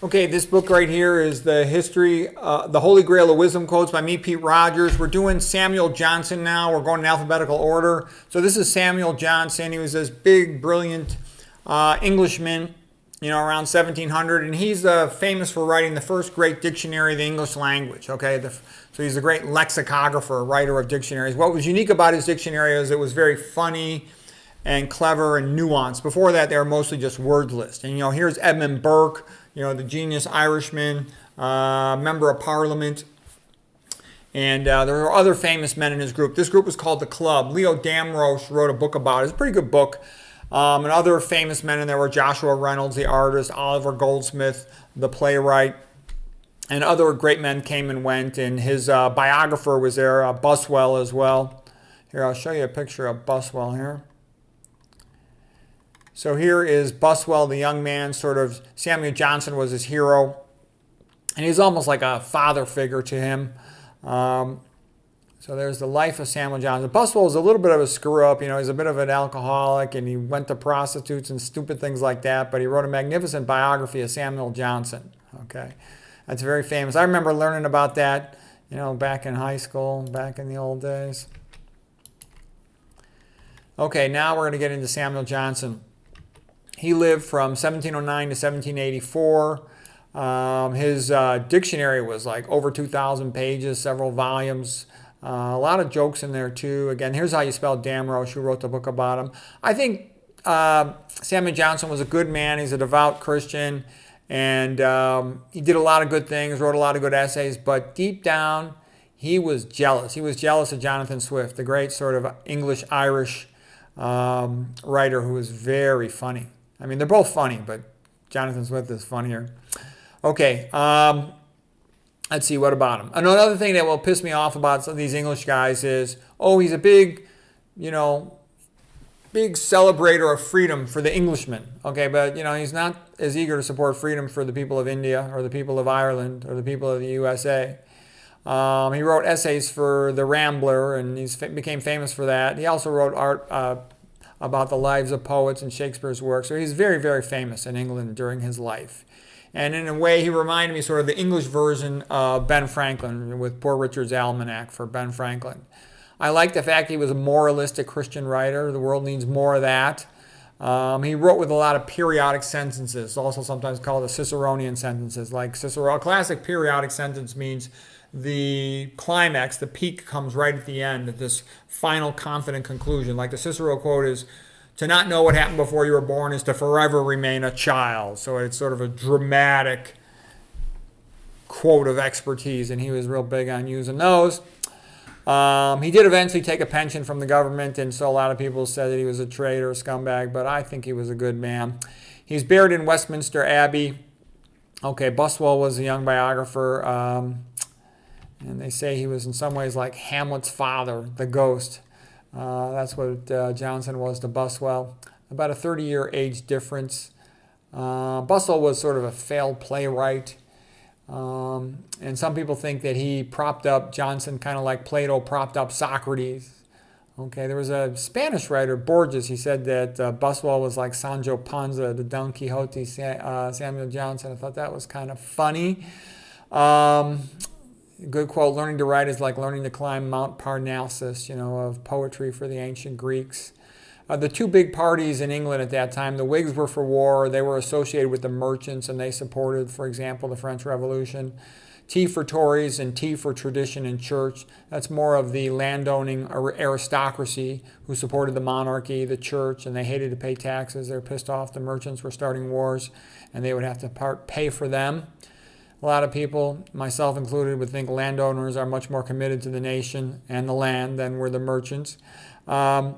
Okay, this book right here is the history, the Holy Grail of Wisdom Quotes by me, Pete Rogers. We're doing Samuel Johnson now. We're going in alphabetical order. So this is Samuel Johnson. He was this big, brilliant Englishman, around 1700, and he's famous for writing the first great dictionary of the English language. Okay, so he's a great lexicographer, writer of dictionaries. What was unique about his dictionary is it was very funny and clever and nuanced. Before that, they were mostly just word lists. And here's Edmund Burke, the genius Irishman, member of Parliament. And there were other famous men in his group. This group was called the Club. Leo Damrosch wrote a book about it. It's a pretty good book. And other famous men in there were Joshua Reynolds, the artist, Olver Goldsmith, the playwright, and other great men came and went. And his biographer was there, Buswell as well. Here, I'll show you a picture of Buswell here. So here is Buswell, the young man. Samuel Johnson was his hero. And he's almost like a father figure to him. So there's the life of Samuel Johnson. Buswell was a little bit of a screw-up. He's a bit of an alcoholic, and he went to prostitutes and stupid things like that. But he wrote a magnificent biography of Samuel Johnson. Okay, that's very famous. I remember learning about that, back in high school, back in the old days. Okay, now we're going to get into Samuel Johnson. He lived from 1709 to 1784. His dictionary was like over 2,000 pages, several volumes. A lot of jokes in there too. Again, here's how you spell Damrosch, who wrote the book about him. I think Samuel Johnson was a good man. He's a devout Christian, and he did a lot of good things, wrote a lot of good essays, but deep down, he was jealous. He was jealous of Jonathan Swift, the great sort of English-Irish writer who was very funny. I mean, they're both funny, but Jonathan Swift is funnier. Okay, let's see, what about him? Another thing that will piss me off about some of these English guys is, he's a big celebrator of freedom for the Englishman. Okay, but, he's not as eager to support freedom for the people of India or the people of Ireland or the people of the USA. He wrote essays for The Rambler, and he became famous for that. He also wrote art about the lives of poets and Shakespeare's work. So he's very, very famous in England during his life. And in a way, he reminded me sort of the English version of Ben Franklin, with Poor Richard's Almanac for Ben Franklin. I like the fact he was a moralistic Christian writer. The world needs more of that. He wrote with a lot of periodic sentences, also sometimes called the Ciceronian sentences. Like Cicero, a classic periodic sentence means the climax, the peak, comes right at the end of this final confident conclusion. Like the Cicero quote is, "To not know what happened before you were born is to forever remain a child." So it's sort of a dramatic quote of expertise, and he was real big on using those. He did eventually take a pension from the government, and so a lot of people said that he was a traitor, a scumbag, but I think he was a good man. He's buried in Westminster Abbey. Okay, Buswell was a young biographer, and they say he was in some ways like Hamlet's father, the ghost. That's what Johnson was to Buswell. About a 30-year age difference. Buswell was sort of a failed playwright. And some people think that he propped up Johnson kind of like Plato propped up Socrates. Okay, there was a Spanish writer, Borges. He said that Buswell was like Sancho Panza, the Don Quixote, Samuel Johnson. I thought that was kind of funny. Good quote, "Learning to write is like learning to climb Mount Parnassus," of poetry for the ancient Greeks. The two big parties in England at that time, the Whigs were for war. They were associated with the merchants, and they supported, for example, the French Revolution. T for Tories and T for tradition and church. That's more of the landowning aristocracy who supported the monarchy, the church, and they hated to pay taxes. They were pissed off the merchants were starting wars, and they would have to pay for them. A lot of people, myself included, would think landowners are much more committed to the nation and the land than were the merchants. The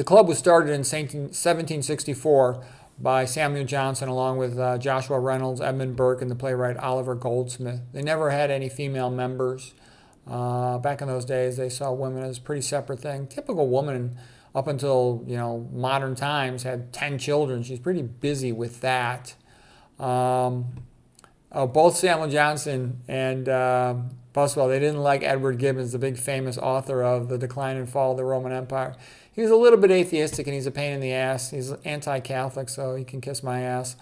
club was started in 1764 by Samuel Johnson along with Joshua Reynolds, Edmund Burke, and the playwright Olver Goldsmith. They never had any female members. Back in those days, they saw women as a pretty separate thing. Typical woman up until modern times had 10 children. She's pretty busy with that. Both Samuel Johnson and Buswell, they didn't like Edward Gibbon, the big famous author of The Decline and Fall of the Roman Empire. He was a little bit atheistic, and he's a pain in the ass. He's anti-Catholic, so he can kiss my ass.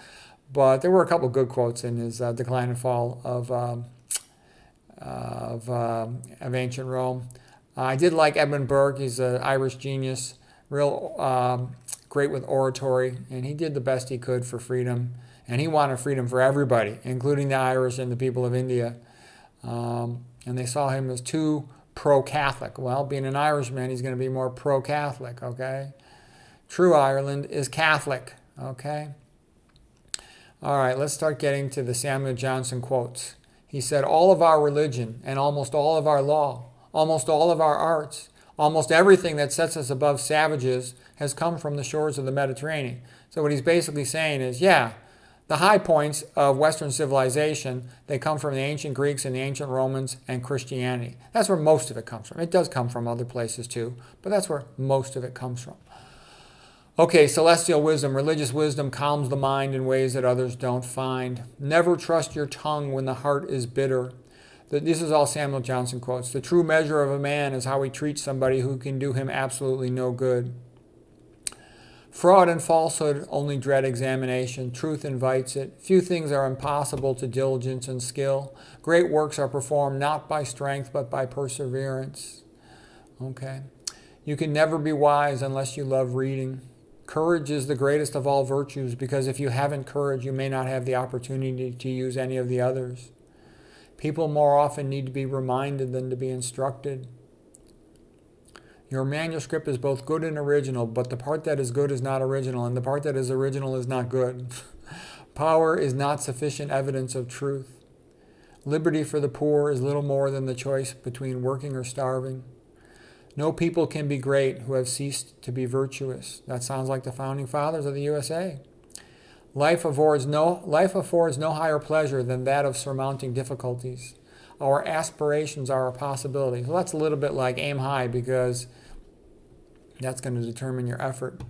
But there were a couple good quotes in his Decline and Fall of ancient Rome. I did like Edmund Burke. He's an Irish genius, real great with oratory, and he did the best he could for freedom. And he wanted freedom for everybody, including the Irish and the people of India. And they saw him as too pro-Catholic. Well, being an Irishman, he's going to be more pro-Catholic, okay? True Ireland is Catholic, okay? All right, let's start getting to the Samuel Johnson quotes. He said, all of our religion and almost all of our law, almost all of our arts, almost everything that sets us above savages has come from the shores of the Mediterranean. So what he's basically saying is, yeah, the high points of Western civilization, they come from the ancient Greeks and the ancient Romans and Christianity. That's where most of it comes from. It does come from other places too, but that's where most of it comes from. Okay, celestial wisdom. Religious wisdom calms the mind in ways that others don't find. Never trust your tongue when the heart is bitter. This is all Samuel Johnson quotes. The true measure of a man is how he treats somebody who can do him absolutely no good. Fraud and falsehood only dread examination. Truth invites it. Few things are impossible to diligence and skill. Great works are performed not by strength but by perseverance. Okay. You can never be wise unless you love reading. Courage is the greatest of all virtues because if you haven't courage, you may not have the opportunity to use any of the others. People more often need to be reminded than to be instructed. Your manuscript is both good and original, but the part that is good is not original, and the part that is original is not good. Power is not sufficient evidence of truth. Liberty for the poor is little more than the choice between working or starving. No people can be great who have ceased to be virtuous. That sounds like the founding fathers of the USA. Life affords no higher pleasure than that of surmounting difficulties. Our aspirations are a possibility. So that's a little bit like aim high because that's going to determine your effort.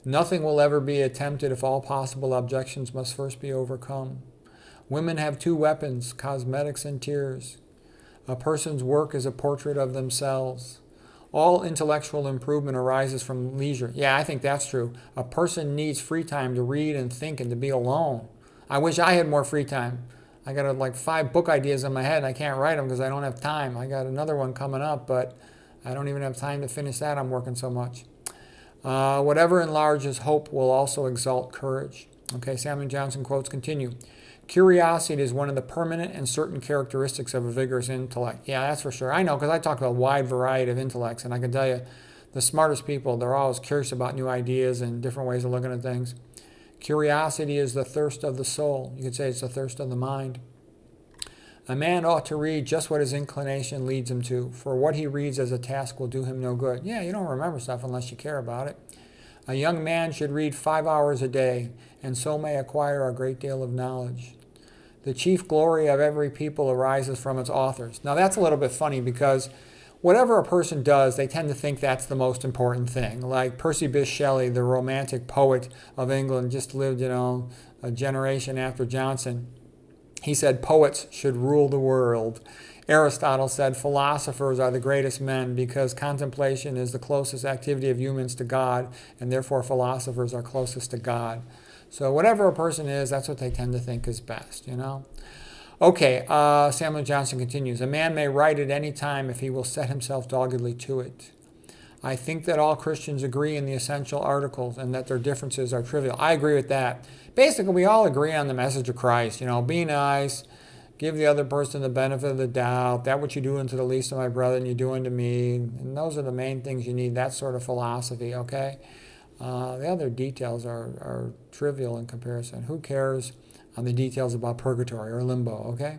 Nothing will ever be attempted if all possible objections must first be overcome. Women have two weapons, cosmetics and tears. A person's work is a portrait of themselves. All intellectual improvement arises from leisure. Yeah, I think that's true. A person needs free time to read and think and to be alone. I wish I had more free time. I got like 5 book ideas in my head and I can't write them because I don't have time. I got another one coming up, but I don't even have time to finish that. I'm working so much. Whatever enlarges hope will also exalt courage. Okay, Samuel Johnson quotes continue. Curiosity is one of the permanent and certain characteristics of a vigorous intellect. Yeah, that's for sure. I know because I talk to a wide variety of intellects, and I can tell you the smartest people, they're always curious about new ideas and different ways of looking at things. Curiosity is the thirst of the soul. You could say it's the thirst of the mind. A man ought to read just what his inclination leads him to, for what he reads as a task will do him no good. Yeah, you don't remember stuff unless you care about it. A young man should read 5 hours a day, and so may acquire a great deal of knowledge. The chief glory of every people arises from its authors. Now that's a little bit funny because whatever a person does, they tend to think that's the most important thing. Like Percy Bysshe Shelley, the romantic poet of England, just lived, a generation after Johnson. He said poets should rule the world. Aristotle said philosophers are the greatest men because contemplation is the closest activity of humans to God, and therefore philosophers are closest to God. So whatever a person is, that's what they tend to think is best, Okay, Samuel Johnson continues. A man may write at any time if he will set himself doggedly to it. I think that all Christians agree in the essential articles and that their differences are trivial. I agree with that. Basically, we all agree on the message of Christ. Be nice, give the other person the benefit of the doubt. That what you do unto the least of my brethren, you do unto me. And those are the main things you need, that sort of philosophy, okay? The other details are trivial in comparison. Who cares on the details about purgatory or limbo, okay?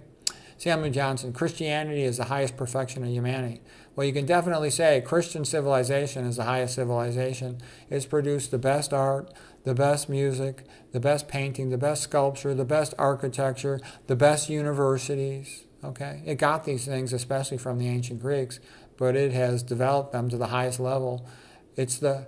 Samuel Johnson, Christianity is the highest perfection of humanity. Well, you can definitely say Christian civilization is the highest civilization. It's produced the best art, the best music, the best painting, the best sculpture, the best architecture, the best universities, okay? It got these things, especially from the ancient Greeks, but it has developed them to the highest level. It's the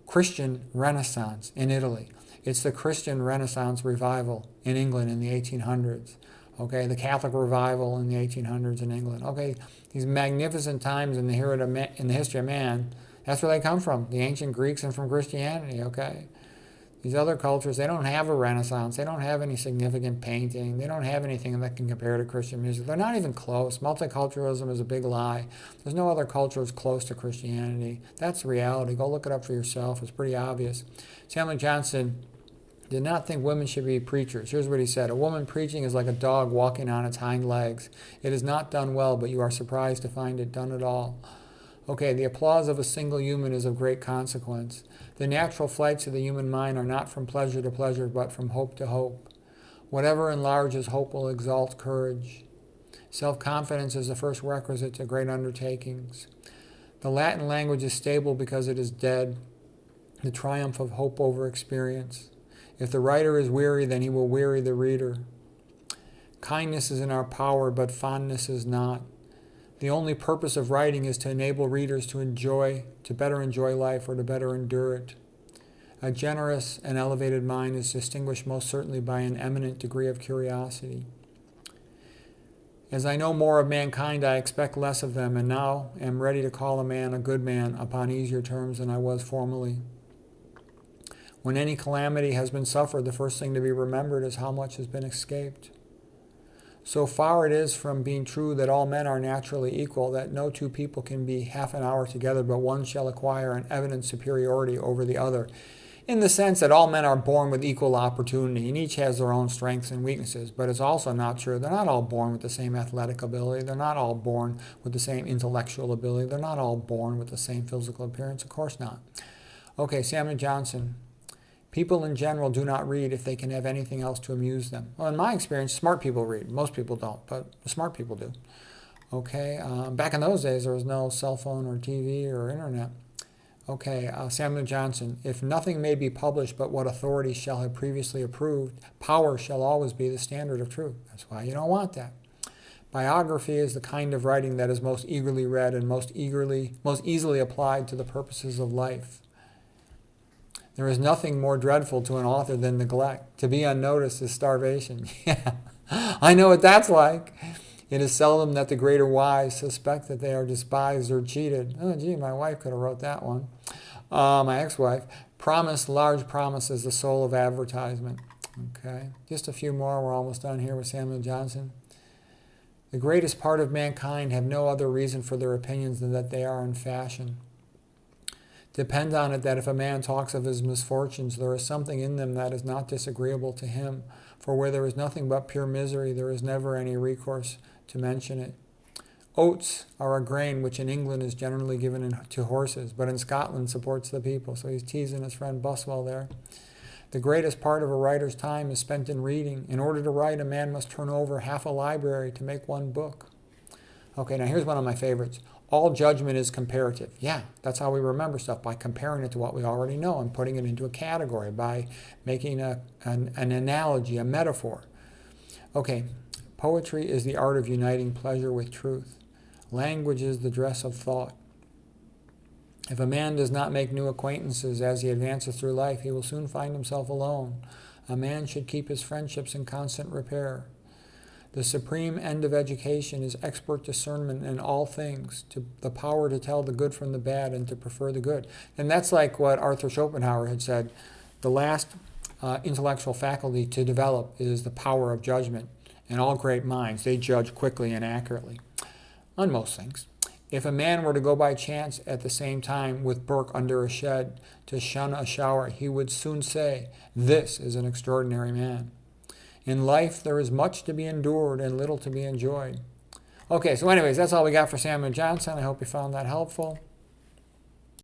Christian Renaissance in Italy. It's the Christian Renaissance revival in England in the 1800s. Okay, the Catholic revival in the 1800s in England. Okay, these magnificent times in the history of man, that's where they come from, the ancient Greeks and from Christianity, okay? These other cultures, they don't have a Renaissance. They don't have any significant painting. They don't have anything that can compare to Christian music. They're not even close. Multiculturalism is a big lie. There's no other culture as close to Christianity. That's the reality. Go look it up for yourself. It's pretty obvious. Samuel Johnson did not think women should be preachers. Here's what he said. A woman preaching is like a dog walking on its hind legs. It is not done well, but you are surprised to find it done at all. Okay, the applause of a single human is of great consequence. The natural flights of the human mind are not from pleasure to pleasure, but from hope to hope. Whatever enlarges hope will exalt courage. Self-confidence is the first requisite to great undertakings. The Latin language is stable because it is dead, the triumph of hope over experience. If the writer is weary, then he will weary the reader. Kindness is in our power, but fondness is not. The only purpose of writing is to enable readers to better enjoy life or to better endure it. A generous and elevated mind is distinguished most certainly by an eminent degree of curiosity. As I know more of mankind, I expect less of them, and now am ready to call a man a good man upon easier terms than I was formerly. When any calamity has been suffered, the first thing to be remembered is how much has been escaped. So far it is from being true that all men are naturally equal, that no two people can be half an hour together, but one shall acquire an evident superiority over the other, in the sense that all men are born with equal opportunity, and each has their own strengths and weaknesses. But it's also not true. They're not all born with the same athletic ability. They're not all born with the same intellectual ability. They're not all born with the same physical appearance. Of course not. Okay, Samuel Johnson. People in general do not read if they can have anything else to amuse them. Well, in my experience, smart people read. Most people don't, but the smart people do. Okay, back in those days, there was no cell phone or TV or internet. Okay, Samuel Johnson. If nothing may be published but what authorities shall have previously approved, power shall always be the standard of truth. That's why you don't want that. Biography is the kind of writing that is most eagerly read and most easily applied to the purposes of life. There is nothing more dreadful to an author than neglect. To be unnoticed is starvation. Yeah, I know what that's like. It is seldom that the greater wise suspect that they are despised or cheated. Oh, gee, my wife could have wrote that one. My ex-wife. Promise, large promise is the soul of advertisement. Okay, just a few more. We're almost done here with Samuel Johnson. The greatest part of mankind have no other reason for their opinions than that they are in fashion. Depend on it that if a man talks of his misfortunes, there is something in them that is not disagreeable to him. For where there is nothing but pure misery, there is never any recourse to mention it. Oats are a grain which in England is generally given to horses, but in Scotland supports the people. So he's teasing his friend Buswell there. The greatest part of a writer's time is spent in reading. In order to write, a man must turn over half a library to make one book. Okay, now here's one of my favorites. All judgment is comparative. Yeah, that's how we remember stuff, by comparing it to what we already know and putting it into a category, by making an analogy, a metaphor. Okay, poetry is the art of uniting pleasure with truth. Language is the dress of thought. If a man does not make new acquaintances as he advances through life, he will soon find himself alone. A man should keep his friendships in constant repair. The supreme end of education is expert discernment in all things, the power to tell the good from the bad and to prefer the good. And that's like what Arthur Schopenhauer had said. The last intellectual faculty to develop is the power of judgment. And all great minds, they judge quickly and accurately on most things. If a man were to go by chance at the same time with Burke under a shed to shun a shower, he would soon say, "This is an extraordinary man." In life, there is much to be endured and little to be enjoyed. Okay, so anyways, that's all we got for Samuel Johnson. I hope you found that helpful.